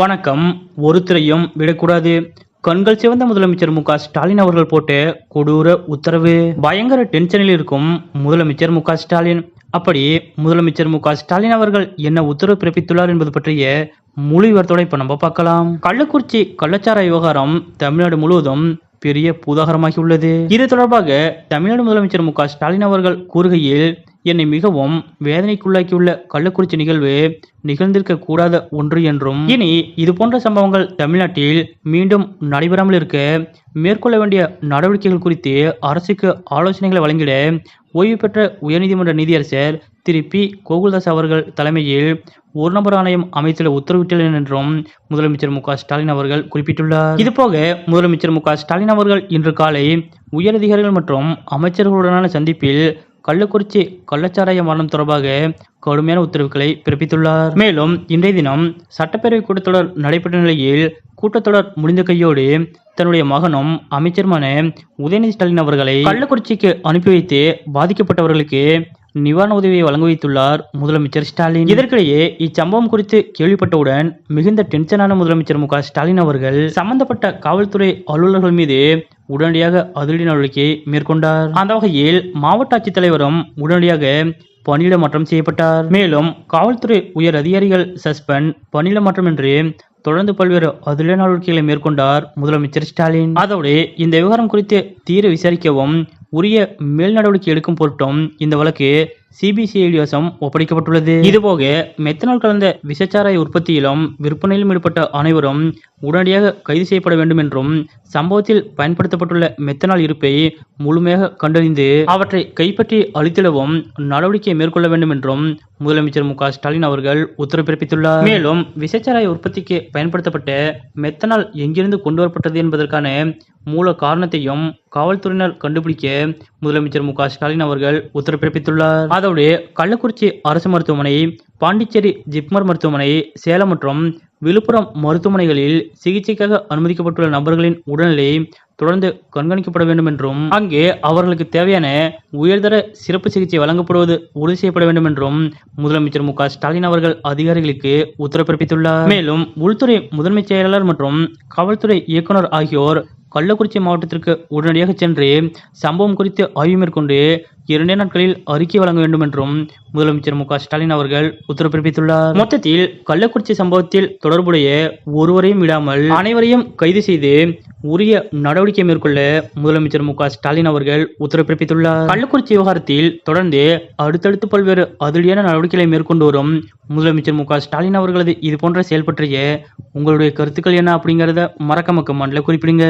வணக்கம். ஒருத்தரையும் விடக்கூடாது. கண்கள் சிவந்த முதலமைச்சர் மு.க. ஸ்டாலின் அவர்கள் போட்ட கொடூர உத்தரவு. பயங்கர டென்ஷனில் இருக்கும் முதலமைச்சர் மு.க. ஸ்டாலின். அப்படி முதலமைச்சர் மு.க. ஸ்டாலின் அவர்கள் என்ன உத்தரவு பிறப்பித்துள்ளார் என்பது பற்றிய முழு விவரத்தோட இப்ப நம்ம பார்க்கலாம். கள்ளக்குறிச்சி கள்ளச்சாராய விவகாரம் தமிழ்நாடு முழுவதும் பெரிய பூதாகரமாகி உள்ளது. இது தொடர்பாக தமிழ்நாடு முதலமைச்சர் மு.க. ஸ்டாலின் அவர்கள் கூறுகையில், என்னை மிகவும் வேதனைக்குள்ளாக்கியுள்ள கள்ளக்குறிச்சி நிகழ்வு நிகழ்ந்திருக்க கூடாத ஒன்று என்றும், இனி இது போன்ற சம்பவங்கள் தமிழ்நாட்டில் மீண்டும் நடைபெறாமல் இருக்க மேற்கொள்ள வேண்டிய நடவடிக்கைகள் குறித்து அரசுக்கு ஆலோசனைகளை வழங்கிட ஓய்வு பெற்ற உயர்நீதிமன்ற நீதியரசர் திரு பி. கோகுல்தாஸ் அவர்கள் தலைமையில் ஒரு நபர் ஆணையம் அமைத்துள்ள உத்தரவிட்டுள்ளனர் என்றும் முதலமைச்சர் மு.க. ஸ்டாலின் அவர்கள் குறிப்பிட்டுள்ளார். இதுபோக முதலமைச்சர் மு.க. ஸ்டாலின் அவர்கள் இன்று காலை உயரதிகாரிகள் மற்றும் அமைச்சர்களுடனான சந்திப்பில் கள்ளக்குறிச்சி கள்ளச்சாராய மரணம் தொடர்பாக கடுமையான உத்தரவுகளை பிறப்பித்துள்ளார். மேலும் இன்றைய தினம் சட்டப்பேரவை கூட்டத்தொடர் நடைபெற்ற நிலையில் கூட்டத்தொடர் முடிந்த கையோடு தன்னுடைய மகனும் அமைச்சருமான உதயநிதி ஸ்டாலின் அவர்களை கள்ளக்குறிச்சிக்கு அனுப்பி வைத்து பாதிக்கப்பட்டவர்களுக்கு நிவாரண உதவியை வழங்க வைத்துள்ளார் முதலமைச்சர் ஸ்டாலின். இதற்கிடையே இச்சம்பவம் குறித்து கேள்விப்பட்டவுடன் மிகுந்த டென்ஷனான முதலமைச்சர் மு.க. ஸ்டாலின் அவர்கள் சம்பந்தப்பட்ட காவல்துறை அலுவலர்கள் மீது உடனடியாக அதிரடி நடவடிக்கை மேற்கொண்டார். அந்த வகையில் மாவட்ட ஆட்சித்தலைவரும் உடனடியாக பணியிட மாற்றம் செய்யப்பட்டார். மேலும் காவல்துறை உயர் அதிகாரிகள் சஸ்பெண்ட், பணியிட மாற்றம் என்று தொடர்ந்து பல்வேறு அதிரடி நடவடிக்கைகளை மேற்கொண்டார் முதலமைச்சர் ஸ்டாலின். அதோடு இந்த விவகாரம் குறித்து தீர விசாரிக்கவும் உரிய மேல் நடவடிக்கை எடுக்கும் பொருட்டும் இந்த வழக்கு சிபிசிஐடி வசம் ஒப்படைக்கப்பட்டுள்ளது. இதுபோக மெத்தனால் கலந்த விஷச்சாராய உற்பத்தியிலும் விற்பனையிலும் ஈடுபட்ட அனைவரும் உடனடியாக கைது செய்யப்பட வேண்டும் என்றும், சம்பவத்தில் பயன்படுத்தப்பட்டுள்ள மெத்தனால் இருப்பை முழுமையாக கண்டறிந்து அவற்றை கைப்பற்றி அளித்திடவும் நடவடிக்கை மேற்கொள்ள வேண்டும் என்றும் முதலமைச்சர் மு.க. ஸ்டாலின் அவர்கள் உத்தரவு பிறப்பித்துள்ளார். மேலும் விஷச்சாராய உற்பத்திக்கு பயன்படுத்தப்பட்ட மெத்தனால் எங்கிருந்து கொண்டு வரப்பட்டது என்பதற்கான மூல காரணத்தையும் காவல்துறையினர் கண்டுபிடிக்க முதலமைச்சர் மு.க. ஸ்டாலின் அவர்கள் உத்தரவு பிறப்பித்துள்ளார். அதோடு கள்ளக்குறிச்சி அரசு மருத்துவமனை, பாண்டிச்சேரி ஜிப்மர் மருத்துவமனை, சேலம் மற்றும் விழுப்புரம் மருத்துவமனைகளில் சிகிச்சைக்காக அனுமதிக்கப்பட்டுள்ள நபர்களின் உடல்நிலை தொடர்ந்து கண்காணிக்கப்பட வேண்டும் என்றும், அங்கே அவர்களுக்கு தேவையான உயர்தர சிறப்பு சிகிச்சை வழங்கப்படுவது உறுதி செய்யப்பட வேண்டும் என்றும் முதலமைச்சர் மு.க. ஸ்டாலின் அவர்கள் அதிகாரிகளுக்கு உத்தரவு பிறப்பித்துள்ளார். மேலும் உள்துறை முதன்மை செயலாளர் மற்றும் காவல்துறை இயக்குனர் ஆகியோர் கள்ளக்குறிச்சி மாவட்டத்திற்கு உடனடியாக சென்று சம்பவம் குறித்து ஆய்வு மேற்கொண்டு 2 நாட்களில் அறிக்கை வழங்க வேண்டும் என்றும் முதலமைச்சர் மு.க. ஸ்டாலின் அவர்கள் உத்தரவு பிறப்பித்துள்ளார். மொத்தத்தில் கள்ளக்குறிச்சி சம்பவத்தில் தொடர்புடைய ஒருவரையும் விடாமல் அனைவரையும் கைது செய்து உரிய நடவடிக்கை மேற்கொள்ள முதலமைச்சர் மு.க. ஸ்டாலின் அவர்கள் உத்தரவு பிறப்பித்துள்ளார். கள்ளக்குறிச்சி விவகாரத்தில் தொடர்ந்து அடுத்தடுத்து பல்வேறு அதிரடியான நடவடிக்கைகளை மேற்கொண்டு வரும் முதலமைச்சர் மு.க. ஸ்டாலின் அவர்களது இது போன்ற செயல் பற்றிய உங்களுடைய கருத்துக்கள் என்ன அப்படிங்கறத மறக்காம கமெண்ட்ல குறிப்பிடுங்க.